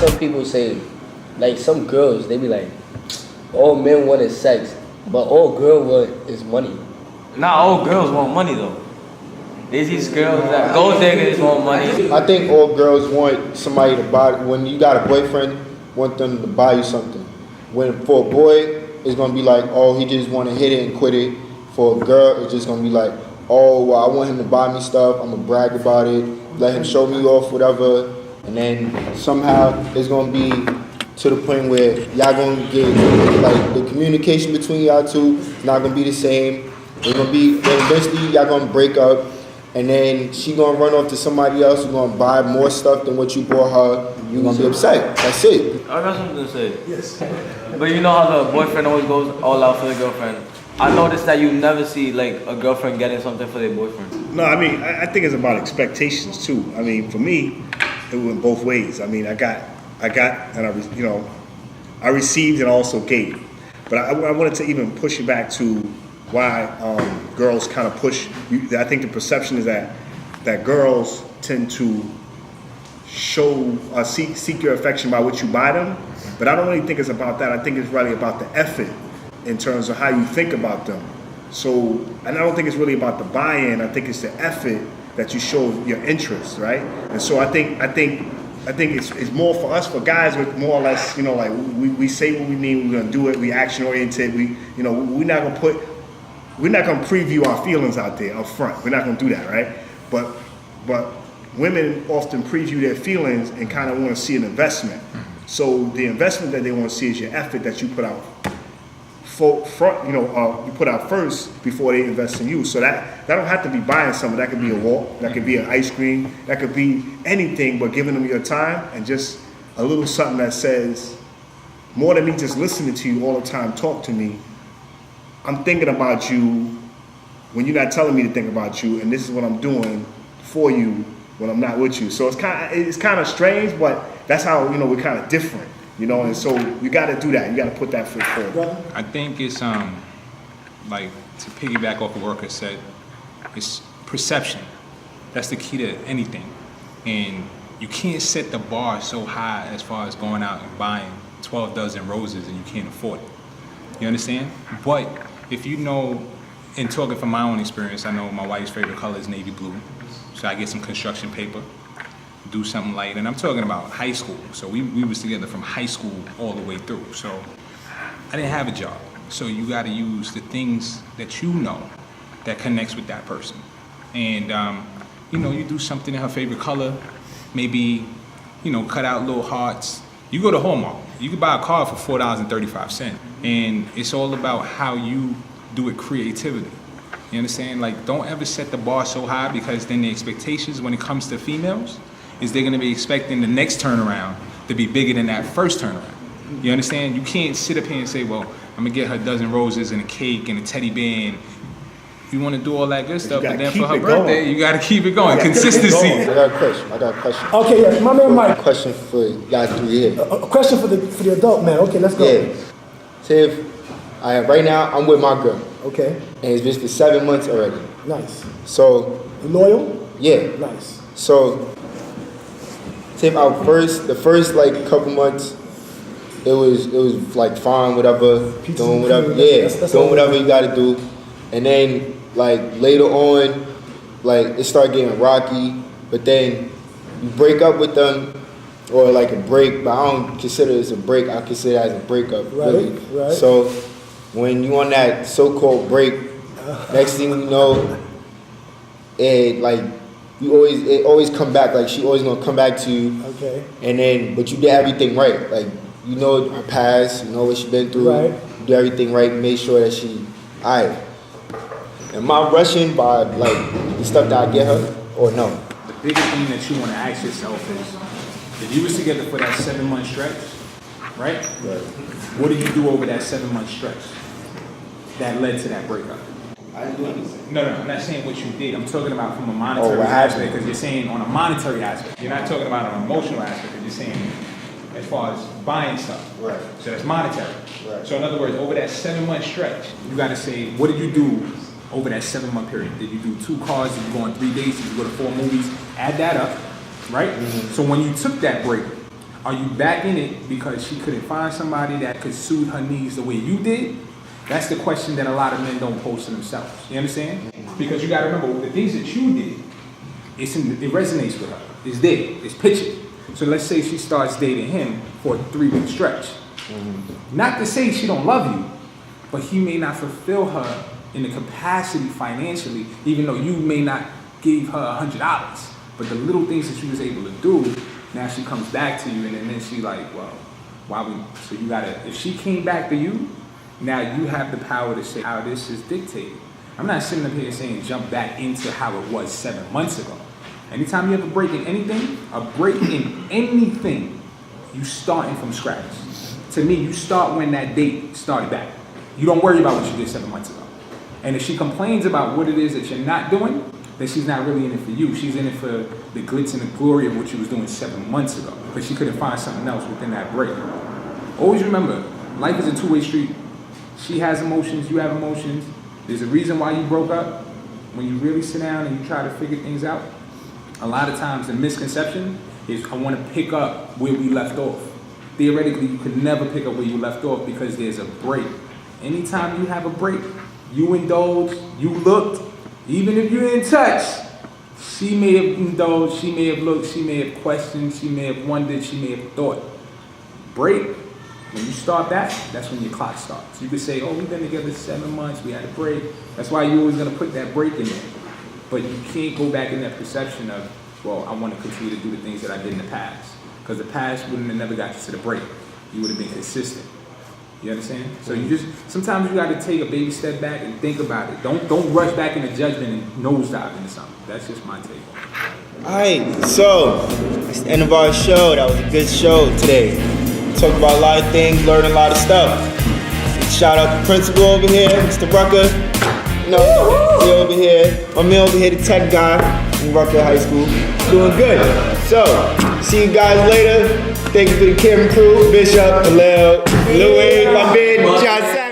some people say, like some girls, they be like, all men want is sex, but all girl want is money. Not all girls want money though. There's these girls that gold diggers want money. I think all girls want somebody to buy. When you got a boyfriend, want them to buy you something. When for a boy, it's gonna be like, oh, he just want to hit it and quit it. For a girl, it's just gonna be like, oh, well, I want him to buy me stuff. I'm gonna brag about it, let him show me off, whatever. And then somehow it's gonna be to the point where y'all gonna get, like, the communication between y'all two is not gonna be the same. It's gonna be, then eventually y'all gonna break up, and then she gonna run off to somebody else who's gonna buy more stuff than what you bought her. You gonna be upset. That's it. I got something to say. Yes. But you know how the boyfriend always goes all out for the girlfriend. I noticed that you never see like a girlfriend getting something for their boyfriend. No, I mean, I think it's about expectations too. I mean, for me, it went both ways. I mean, I got, and I received and also gave. But I wanted to even push it back to why girls kind of push. I think the perception is that girls tend to show seek your affection by what you buy them. But I don't really think it's about that. I think it's really about the effort in terms of how you think about them. So, and I don't think it's really about the buy-in. I think it's the effort that you show your interest, right? And so I think it's more for us, for guys, with more or less, you know, like we say what we need, we're gonna do it, we action oriented, we're not gonna preview our feelings out there up front. We're not gonna do that, right? But women often preview their feelings and kind of want to see an investment. So the investment that they want to see is your effort that you put out you put out first before they invest in you. So that don't have to be buying something. That could be a walk, that could be an ice cream, that could be anything, but giving them your time and just a little something that says, more than me just listening to you all the time, talk to me, I'm thinking about you when you're not telling me to think about you, and this is what I'm doing for you when I'm not with you. So it's kind of strange, but that's how, we're kind of different. And so you got to do that. You got to put that foot forward. I think it's like, to piggyback off what Rucker said, it's perception. That's the key to anything. And you can't set the bar so high as far as going out and buying 12 dozen roses and you can't afford it. You understand? But if you know, and talking from my own experience, I know my wife's favorite color is navy blue. So I get some construction paper, do something light, and I'm talking about high school. So we was together from high school all the way through. So I didn't have a job. So you got to use the things that you know that connects with that person. And you do something in her favorite color, maybe cut out little hearts. You go to Hallmark, you can buy a car for $4.35, and it's all about how you do it, creativity. You understand? Like, don't ever set the bar so high, because then the expectations when it comes to females is they're gonna be expecting the next turnaround to be bigger than that first turnaround. You understand? You can't sit up here and say, well, I'm gonna get her a dozen roses and a cake and a teddy bear. And you wanna do all that good stuff, but then for her birthday, you gotta keep it going. Consistency. I got a question. Okay, yeah, my man Mike. Question for y'all three here. A question for the adult man. Okay, let's go. Yeah. Say if right now I'm with my girl. Okay. And it's been for 7 months already. Nice. So. You loyal? Yeah. Nice. So. Say if the first like couple months, it was like fine, whatever, doing whatever, doing whatever you gotta do, and then like later on, like it started getting rocky. But then you break up with them, or like a break, but I don't consider this a break. I consider it as a breakup, really. Right. So when you on that so-called break, next thing you know, it always come back. Like she always gonna come back to you. Okay. And then, but you did everything right. Like you know her past, you know what she been through. Right. You do everything right. Make sure that she, alright. Am I rushing by like the stuff that I get her, or no? The biggest thing that you want to ask yourself is, if you was together for that 7 month stretch, right? What did you do over that 7 month stretch that led to that breakup? I didn't do anything. No, I'm not saying what you did. I'm talking about from a monetary aspect, because you're saying on a monetary aspect. You're not talking about an emotional aspect, because you're saying as far as buying stuff. Right. So that's monetary. Right. So in other words, over that 7 month stretch, you got to say, what did you do over that 7 month period? Did you do 2 cars? Did you go on 3 dates? Did you go to 4 movies? Add that up, right? Mm-hmm. So when you took that break, Are you back in it because she couldn't find somebody that could suit her needs the way you did? That's the question that a lot of men don't pose to themselves. You understand? Because you gotta remember, the things that you did, it resonates with her. It's there, it's pictured. So let's say she starts dating him for a 3-week stretch. Not to say she don't love you, but he may not fulfill her in the capacity financially, even though you may not give her $100. But the little things that you was able to do, now she comes back to you, and then she like, well, so you gotta, if she came back to you, now you have the power to say how this is dictated. I'm not sitting up here saying jump back into how it was 7 months ago. Anytime you have a break in anything, you starting from scratch. To me, you start when that date started back. You don't worry about what you did 7 months ago. And if she complains about what it is that you're not doing, then she's not really in it for you. She's in it for the glitz and the glory of what you was doing 7 months ago. But she couldn't find something else within that break. Always remember, life is a two-way street. She has emotions, you have emotions. There's a reason why you broke up. When you really sit down and you try to figure things out, a lot of times the misconception is I want to pick up where we left off. Theoretically, you could never pick up where you left off because there's a break. Anytime you have a break, you indulge, you looked, even if you're in touch, she may have indulged, she may have looked, she may have questioned, she may have wondered, she may have thought. Break, when you start that, that's when your clock starts. You could say, oh, we've been together 7 months, we had a break. That's why you're always gonna put that break in there. But you can't go back in that perception of, well, I want to continue to do the things that I did in the past. Because the past wouldn't have never got you to the break. You would have been consistent. You understand? So sometimes you got to take a baby step back and think about it. Don't rush back into judgment and nosedive into something. That's just my take. Alright, so it's the end of our show. That was a good show today. Talked about a lot of things, learned a lot of stuff. Shout out the principal over here, Mr. Rucker. You know, he over here. My man over here, the tech guy in Rucker High School. Doing good. So, see you guys later. Thank you to the camera crew, Bishop, Lil Louis, my man, John Sack.